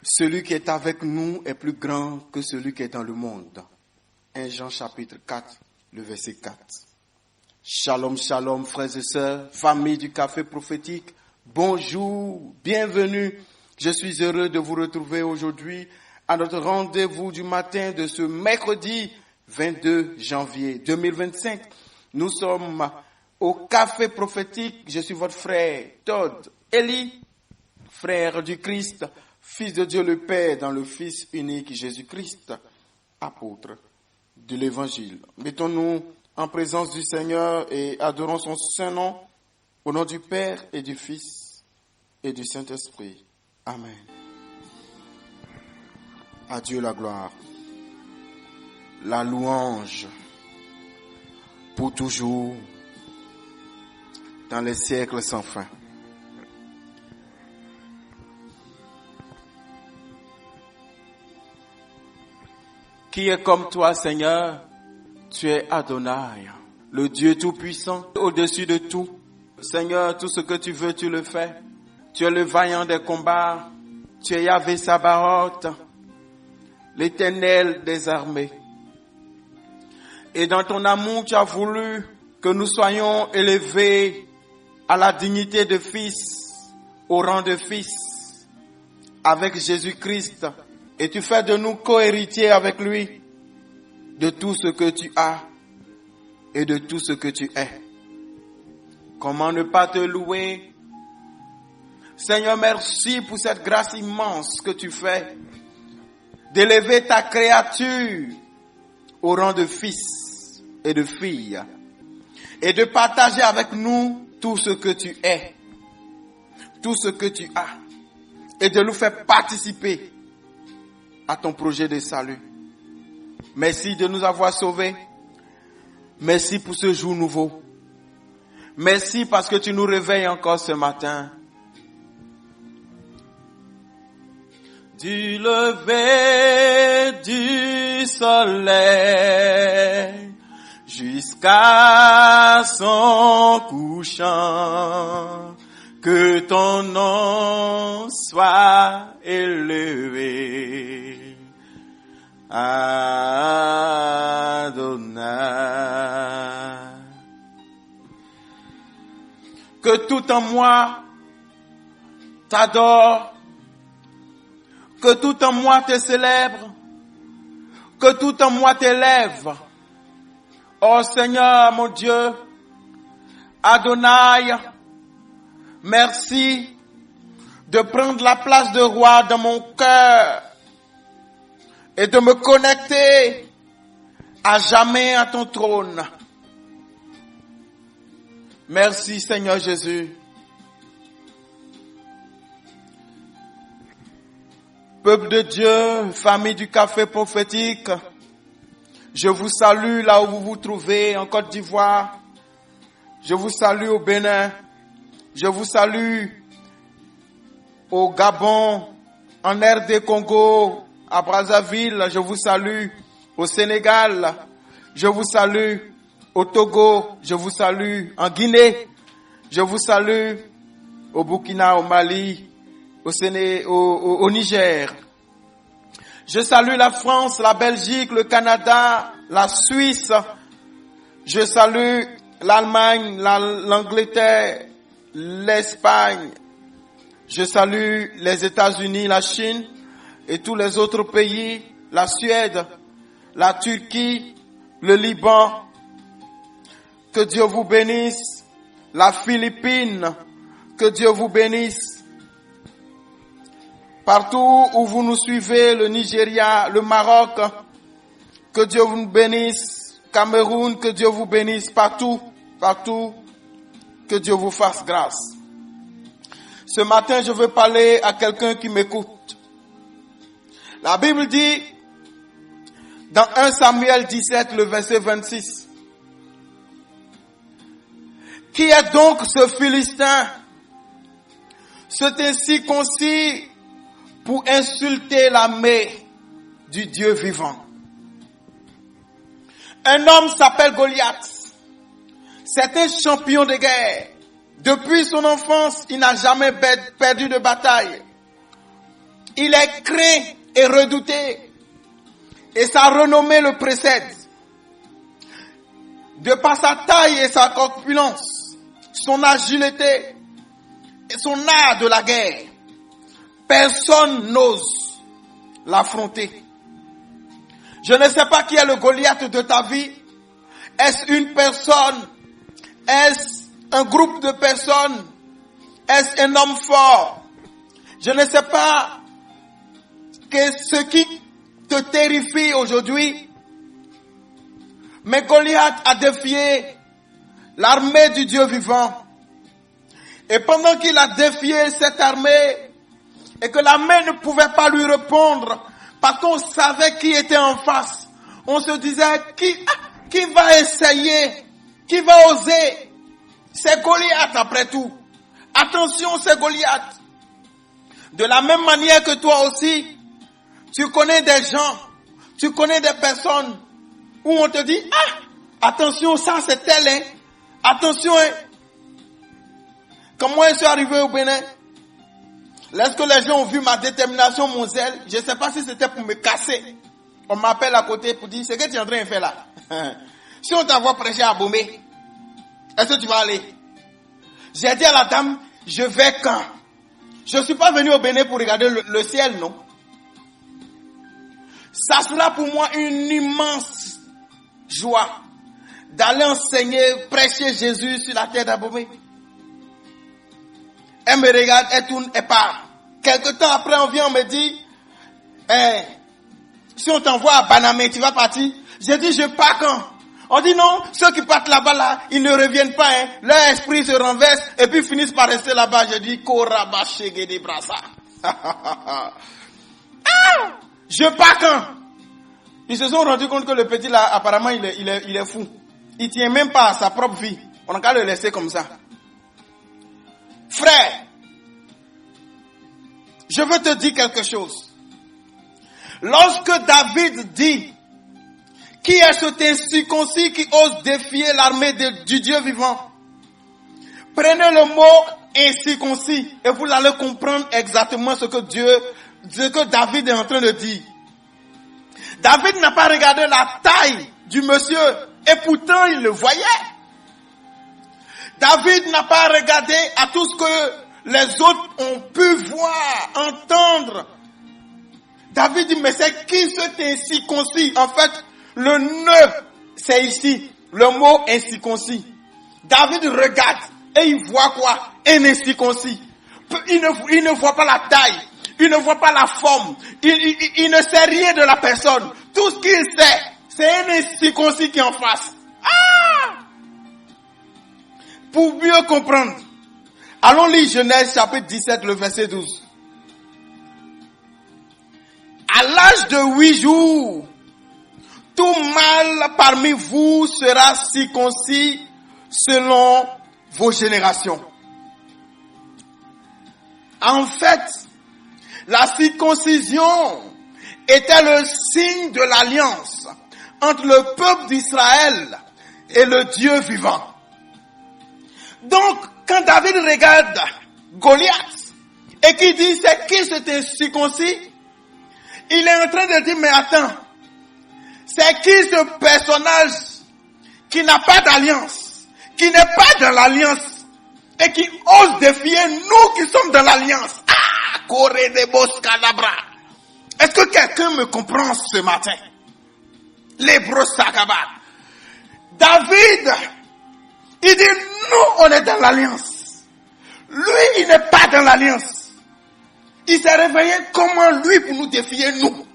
Celui qui est avec nous est plus grand que celui qui est dans le monde. 1 Jean chapitre 4, le verset 4. Shalom, shalom, frères et sœurs, famille du café prophétique. Bonjour, bienvenue. Je suis heureux de vous retrouver aujourd'hui à notre rendez-vous du matin de ce mercredi 22 janvier 2025. Nous sommes au café prophétique. Je suis votre frère Todd Eli, frère du Christ, Fils de Dieu le Père dans le Fils unique Jésus-Christ, apôtre de l'Évangile. Mettons-nous en présence du Seigneur et adorons son saint nom, au nom du Père et du Fils et du Saint-Esprit. Amen. À Dieu la gloire, la louange pour toujours, dans les siècles sans fin. Qui est comme toi, Seigneur? Tu es Adonai, le Dieu Tout-Puissant, au-dessus de tout. Seigneur, tout ce que tu veux, tu le fais. Tu es le vaillant des combats. Tu es Yahvé Sabaoth, l'Éternel des armées. Et dans ton amour, tu as voulu que nous soyons élevés à la dignité de fils, au rang de fils, avec Jésus-Christ. Et tu fais de nous co-héritiers avec lui de tout ce que tu as et de tout ce que tu es. Comment ne pas te louer? Seigneur, merci pour cette grâce immense que tu fais d'élever ta créature au rang de fils et de fille et de partager avec nous tout ce que tu es, tout ce que tu as et de nous faire participer à ton projet de salut. Merci de nous avoir sauvés. Merci pour ce jour nouveau. Merci parce que tu nous réveilles encore ce matin. Du lever du soleil jusqu'à son couchant, que ton nom soit élevé. Adonai. Que tout en moi t'adore, que tout en moi te célèbre, que tout en moi t'élève. Oh Seigneur mon Dieu, Adonai, merci de prendre la place de roi dans mon cœur et de me connecter à jamais à ton trône. Merci Seigneur Jésus. Peuple de Dieu, famille du café prophétique, je vous salue là où vous vous trouvez, en Côte d'Ivoire. Je vous salue au Bénin. Je vous salue au Gabon, en RD Congo, à Brazzaville. Je vous salue au Sénégal. Je vous salue au Togo. Je vous salue en Guinée. Je vous salue au Burkina, au Mali, au Niger. Je salue la France, la Belgique, le Canada, la Suisse. Je salue l'Allemagne, l'Angleterre, l'Espagne. Je salue les États-Unis, la Chine et tous les autres pays, la Suède, la Turquie, le Liban. Que Dieu vous bénisse. La Philippines, que Dieu vous bénisse. Partout où vous nous suivez, le Nigeria, le Maroc, que Dieu vous bénisse. Cameroun, que Dieu vous bénisse. Partout, que Dieu vous fasse grâce. Ce matin, je veux parler à quelqu'un qui m'écoute. La Bible dit, dans 1 Samuel 17, le verset 26, « Qui est donc ce Philistin, cet incirconcis, pour insulter l'armée du Dieu vivant? » Un homme s'appelle Goliath. C'est un champion de guerre. Depuis son enfance, il n'a jamais perdu de bataille. Il est craint et redouté. Et sa renommée le précède. De par sa taille et sa corpulence, son agilité et son art de la guerre, personne n'ose l'affronter. Je ne sais pas qui est le Goliath de ta vie. Est-ce une personne? Est-ce un groupe de personnes? Est-ce un homme fort? Je ne sais pas ce qui te terrifie aujourd'hui. Mais Goliath a défié l'armée du Dieu vivant. Et pendant qu'il a défié cette armée, et que l'armée ne pouvait pas lui répondre, parce qu'on savait qui était en face, on se disait, qui va essayer? Qui va oser? C'est Goliath après tout. Attention, c'est Goliath. De la même manière que toi aussi, tu connais des gens, tu connais des personnes où on te dit, attention, ça c'est tel, hein. Attention, hein. Quand moi je suis arrivé au Bénin, lorsque les gens ont vu ma détermination, mon zèle, je ne sais pas si c'était pour me casser. On m'appelle à côté pour dire, c'est que tu es en train de faire là. Si on t'envoie prêcher à Bomé, est-ce que tu vas aller? J'ai dit à la dame, je vais quand? Je ne suis pas venu au Bénin pour regarder le ciel, non. Ça sera pour moi une immense joie d'aller enseigner, prêcher Jésus sur la terre d'Abomey. Elle me regarde, elle tourne, elle part. Quelque temps après, on vient, on me dit, si on t'envoie à Banamé, tu vas partir? J'ai dit, je pars quand? On dit non, ceux qui partent là-bas, là, ils ne reviennent pas, hein. Leur esprit se renverse et puis finissent par rester là-bas. Je dis, Korabashegede Brasa. Je pars quand? Ils se sont rendus compte que le petit là, apparemment, il est fou. Il tient même pas à sa propre vie. On n'a qu'à le laisser comme ça. Frère, je veux te dire quelque chose. Lorsque David dit, qui est cet incirconcis qui ose défier l'armée du Dieu vivant? Prenez le mot incirconcis et vous allez comprendre exactement ce que David est en train de dire. David n'a pas regardé la taille du monsieur et pourtant il le voyait. David n'a pas regardé à tout ce que les autres ont pu voir, entendre. David dit, mais c'est qui cet incirconcis? En fait, le nœud, c'est ici, le mot incirconcis. David regarde et il voit quoi? Un incirconcis. Il ne voit pas la taille, il ne voit pas la forme, il ne sait rien de la personne. Tout ce qu'il sait, c'est un incirconcis qui est en face. Pour mieux comprendre, allons lire Genèse chapitre 17, le verset 12. À l'âge de 8 jours, tout mâle parmi vous sera circoncis selon vos générations. En fait, la circoncision était le signe de l'alliance entre le peuple d'Israël et le Dieu vivant. Donc, quand David regarde Goliath et qu'il dit c'est qui cet incirconcis, il est en train de dire mais attends, c'est qui ce personnage qui n'a pas d'alliance, qui n'est pas dans l'alliance et qui ose défier nous qui sommes dans l'alliance? Est-ce que quelqu'un me comprend ce matin? L'hébreu Sakaba. David, il dit nous on est dans l'alliance. Lui il n'est pas dans l'alliance. Il s'est réveillé comment lui pour nous défier nous?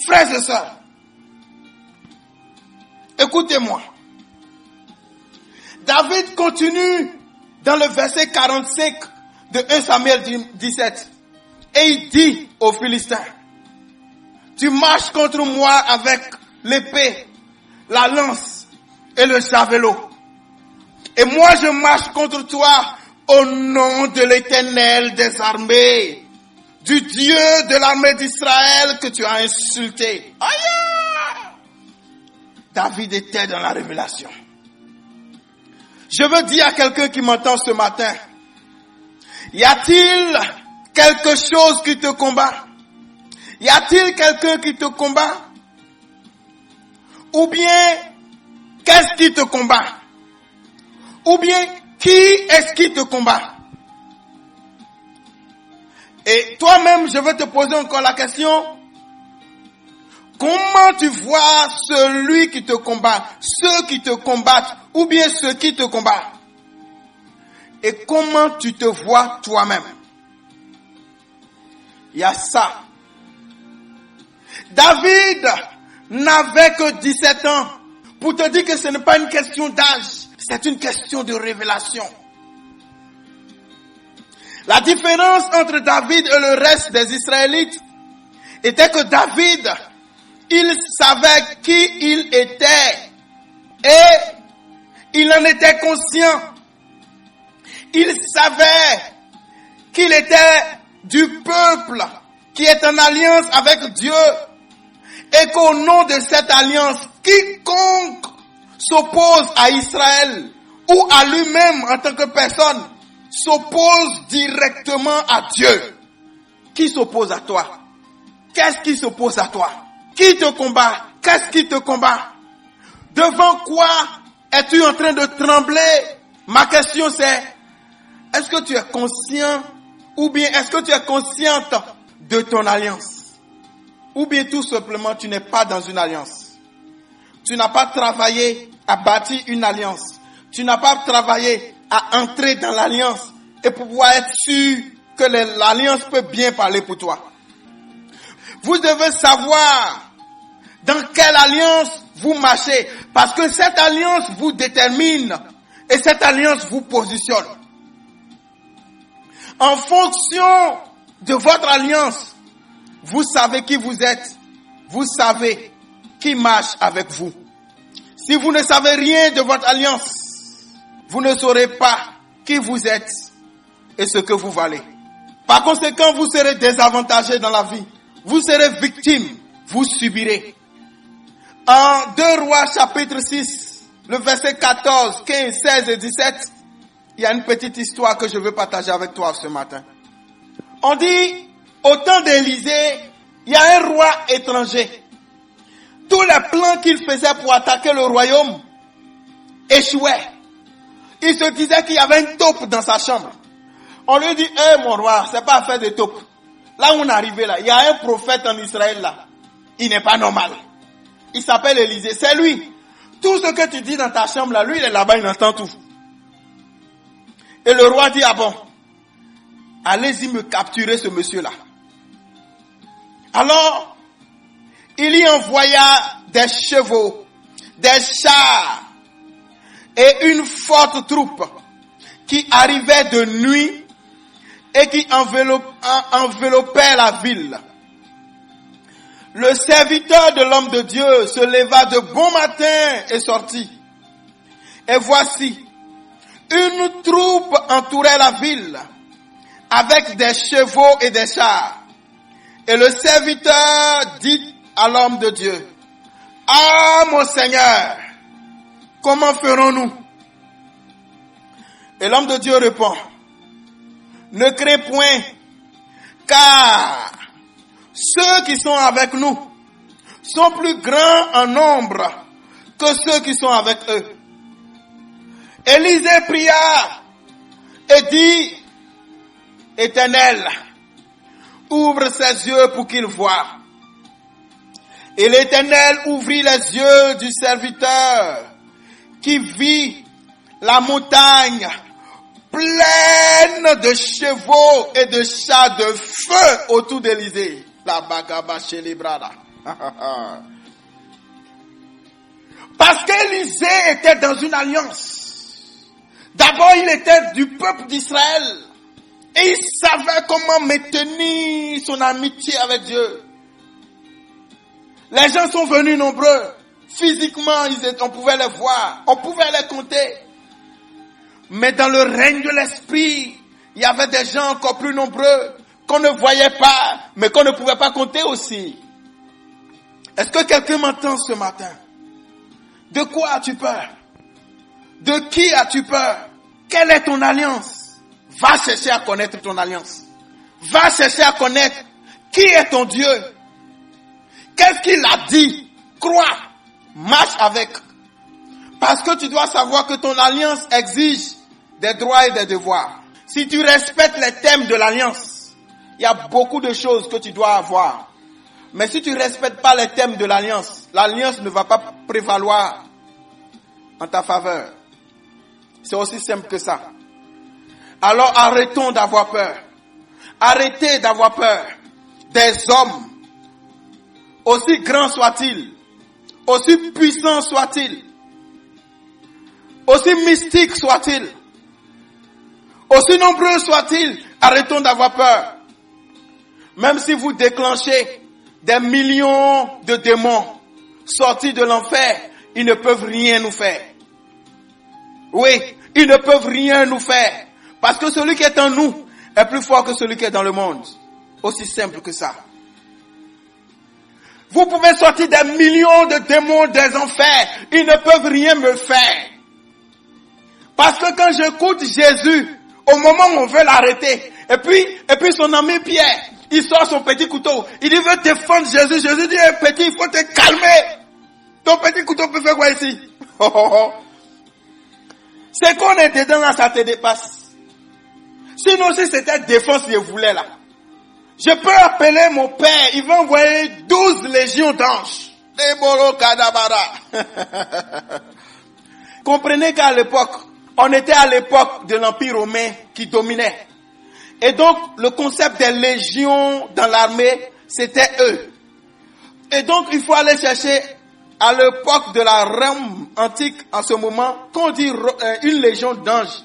Frères et sœurs, écoutez-moi. David continue dans le verset 45 de 1 Samuel 17. Et il dit aux Philistins, tu marches contre moi avec l'épée, la lance et le javelot. Et moi je marche contre toi au nom de l'Éternel des armées, du Dieu de l'armée d'Israël que tu as insulté. Aïe! David était dans la révélation. Je veux dire à quelqu'un qui m'entend ce matin, y a-t-il quelque chose qui te combat? Y a-t-il quelqu'un qui te combat? Ou bien, qu'est-ce qui te combat? Ou bien, qui est-ce qui te combat? Et toi-même, je vais te poser encore la question. Comment tu vois celui qui te combat, ceux qui te combattent, ou bien ceux qui te combattent? Et comment tu te vois toi-même? Il y a ça. David n'avait que 17 ans. Pour te dire que ce n'est pas une question d'âge, c'est une question de révélation. La différence entre David et le reste des Israélites était que David, il savait qui il était et il en était conscient. Il savait qu'il était du peuple qui est en alliance avec Dieu et qu'au nom de cette alliance, quiconque s'oppose à Israël ou à lui-même en tant que personne s'oppose directement à Dieu. Qui s'oppose à toi? Qu'est-ce qui s'oppose à toi? Qui te combat? Qu'est-ce qui te combat? Devant quoi es-tu en train de trembler? Ma question c'est, est-ce que tu es conscient ou bien est-ce que tu es consciente de ton alliance? Ou bien tout simplement tu n'es pas dans une alliance. Tu n'as pas travaillé à bâtir une alliance. Tu n'as pas travaillé à entrer dans l'alliance et pouvoir être sûr que l'alliance peut bien parler pour toi. Vous devez savoir dans quelle alliance vous marchez parce que cette alliance vous détermine et cette alliance vous positionne. En fonction de votre alliance, vous savez qui vous êtes, vous savez qui marche avec vous. Si vous ne savez rien de votre alliance, vous ne saurez pas qui vous êtes et ce que vous valez. Par conséquent, vous serez désavantagé dans la vie. Vous serez victime, vous subirez. En 2 Rois chapitre 6, le verset 14, 15, 16 et 17, il y a une petite histoire que je veux partager avec toi ce matin. On dit, au temps d'Élisée, il y a un roi étranger. Tous les plans qu'il faisait pour attaquer le royaume échouaient. Il se disait qu'il y avait une taupe dans sa chambre. On lui dit, mon roi, c'est pas affaire de taupe. Là où on est arrivé là, il y a un prophète en Israël là. Il n'est pas normal. Il s'appelle Élisée, c'est lui. Tout ce que tu dis dans ta chambre là, lui il est là-bas, il entend tout. Et le roi dit, ah bon, allez-y me capturer ce monsieur-là. Alors, il y envoya des chevaux, des chars et une forte troupe qui arrivait de nuit et qui enveloppait la ville. Le serviteur de l'homme de Dieu se leva de bon matin et sortit. Et voici, une troupe entourait la ville avec des chevaux et des chars. Et le serviteur dit à l'homme de Dieu, « Ah, mon Seigneur, comment ferons-nous » Et l'homme de Dieu répond, « Ne crains point, car ceux qui sont avec nous sont plus grands en nombre que ceux qui sont avec eux. » Élisée pria et dit, « Éternel, ouvre ses yeux pour qu'il voie. » Et l'Éternel ouvrit les yeux du serviteur qui vit la montagne pleine de chevaux et de chars de feu autour d'Élisée. La bagaba chez les bras là. Parce qu'Élisée était dans une alliance. D'abord, il était du peuple d'Israël. Et il savait comment maintenir son amitié avec Dieu. Les gens sont venus nombreux. Physiquement, on pouvait les voir. On pouvait les compter. Mais dans le règne de l'esprit, il y avait des gens encore plus nombreux qu'on ne voyait pas, mais qu'on ne pouvait pas compter aussi. Est-ce que quelqu'un m'entend ce matin? De quoi as-tu peur? De qui as-tu peur? Quelle est ton alliance? Va chercher à connaître ton alliance. Va chercher à connaître qui est ton Dieu. Qu'est-ce qu'il a dit? Crois, marche avec. Parce que tu dois savoir que ton alliance exige des droits et des devoirs. Si tu respectes les thèmes de l'alliance, il y a beaucoup de choses que tu dois avoir. Mais si tu ne respectes pas les thèmes de l'alliance, l'alliance ne va pas prévaloir en ta faveur. C'est aussi simple que ça. Alors arrêtons d'avoir peur. Arrêtez d'avoir peur des hommes, aussi grands soient-ils, aussi puissants soient-ils, aussi mystiques soient-ils, aussi nombreux soient-ils. Arrêtons d'avoir peur. Même si vous déclenchez des millions de démons sortis de l'enfer, ils ne peuvent rien nous faire. Oui, ils ne peuvent rien nous faire. Parce que celui qui est en nous est plus fort que celui qui est dans le monde. Aussi simple que ça. Vous pouvez sortir des millions de démons des enfers. Ils ne peuvent rien me faire. Parce que quand j'écoute Jésus, au moment où on veut l'arrêter, et puis son ami Pierre, il sort son petit couteau. Il dit, veut défendre Jésus. Jésus dit, hey, petit, il faut te calmer. Ton petit couteau peut faire quoi ici? C'est qu'on est dedans là, ça te dépasse. Sinon, si c'était défense, je voulais là. Je peux appeler mon père, il va envoyer 12 légions d'anges. Deboro Kadabara. Comprenez qu'à l'époque, on était à l'époque de l'Empire romain qui dominait. Et donc, le concept des légions dans l'armée, c'était eux. Et donc, il faut aller chercher à l'époque de la Rome antique, en ce moment, quand on dit une légion d'anges,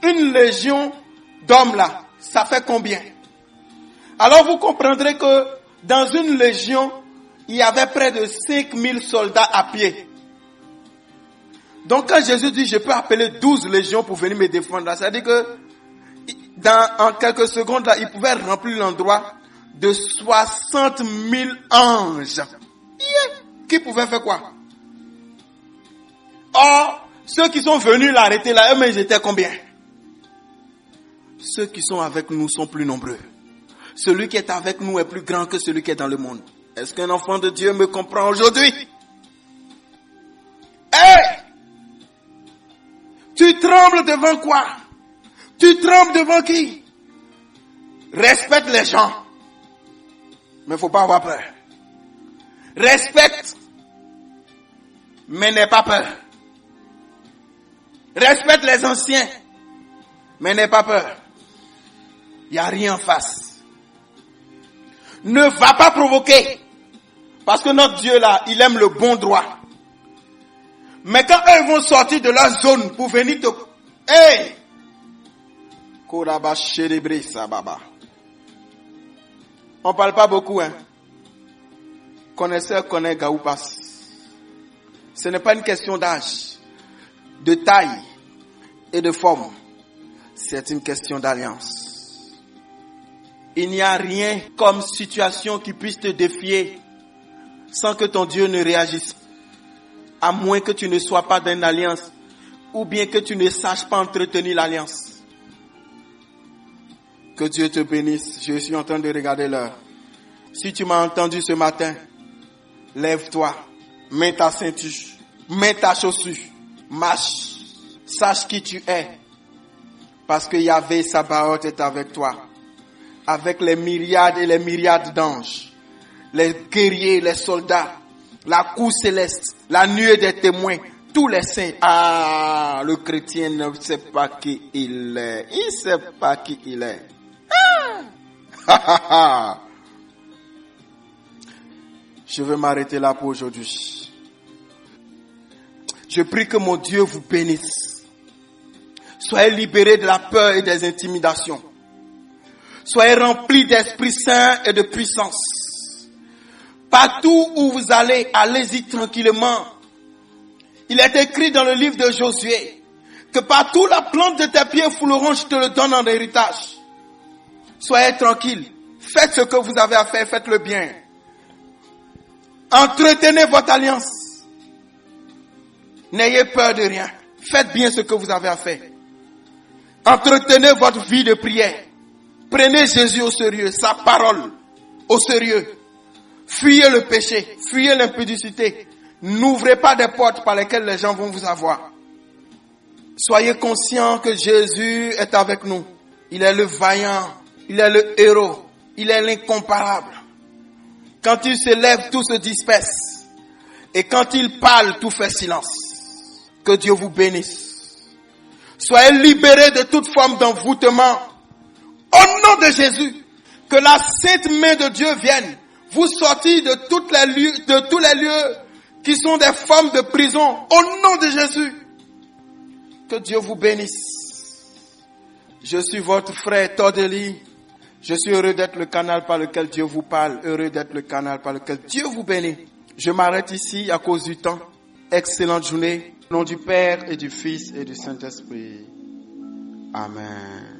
une légion d'hommes là, ça fait combien? Alors vous comprendrez que dans une légion, il y avait près de 5000 soldats à pied. Donc quand Jésus dit, je peux appeler 12 légions pour venir me défendre là, ça veut dire que en quelques secondes là, il pouvait remplir l'endroit de 60 000 anges. Qui pouvait faire quoi? Or, ceux qui sont venus l'arrêter là, eux-mêmes ils étaient combien? Ceux qui sont avec nous sont plus nombreux. Celui qui est avec nous est plus grand que celui qui est dans le monde. Est-ce qu'un enfant de Dieu me comprend aujourd'hui? Hey! Tu trembles devant quoi? Tu trembles devant qui? Respecte les gens. Mais il ne faut pas avoir peur. Respecte, mais n'aie pas peur. Respecte les anciens, mais n'aie pas peur. Il n'y a rien en face. Ne va pas provoquer. Parce que notre Dieu là, il aime le bon droit. Mais quand eux vont sortir de leur zone pour venir te... Hey! On ne parle pas beaucoup, hein. Connaisseur connaît Gaoupas. Ce n'est pas une question d'âge, de taille et de forme. C'est une question d'alliance. Il n'y a rien comme situation qui puisse te défier sans que ton Dieu ne réagisse. À moins que tu ne sois pas dans une alliance ou bien que tu ne saches pas entretenir l'alliance. Que Dieu te bénisse. Je suis en train de regarder l'heure. Si tu m'as entendu ce matin, lève-toi, mets ta ceinture, mets ta chaussure, marche, sache qui tu es. Parce que Yahvé Sabaoth est avec toi. Avec les myriades et les myriades d'anges, les guerriers, les soldats, la cour céleste, la nuée des témoins, tous les saints. Ah, le chrétien ne sait pas qui il est. Il ne sait pas qui il est. Ah! Je vais m'arrêter là pour aujourd'hui. Je prie que mon Dieu vous bénisse. Soyez libérés de la peur et des intimidations. Soyez remplis d'Esprit Saint et de puissance. Partout où vous allez, allez-y tranquillement. Il est écrit dans le livre de Josué que partout la plante de tes pieds fouleront, je te le donne en héritage. Soyez tranquilles. Faites ce que vous avez à faire, faites-le bien. Entretenez votre alliance. N'ayez peur de rien. Faites bien ce que vous avez à faire. Entretenez votre vie de prière. Prenez Jésus au sérieux, sa parole au sérieux. Fuyez le péché, fuyez l'impudicité. N'ouvrez pas des portes par lesquelles les gens vont vous avoir. Soyez conscients que Jésus est avec nous. Il est le vaillant, il est le héros, il est l'incomparable. Quand il se lève, tout se disperse. Et quand il parle, tout fait silence. Que Dieu vous bénisse. Soyez libérés de toute forme d'envoûtement. Au nom de Jésus, que la sainte main de Dieu vienne vous sortir de tous les lieux qui sont des formes de prison. Au nom de Jésus, que Dieu vous bénisse. Je suis votre frère Tordeli. Je suis heureux d'être le canal par lequel Dieu vous parle. Heureux d'être le canal par lequel Dieu vous bénit. Je m'arrête ici à cause du temps. Excellente journée. Au nom du Père et du Fils et du Saint-Esprit. Amen.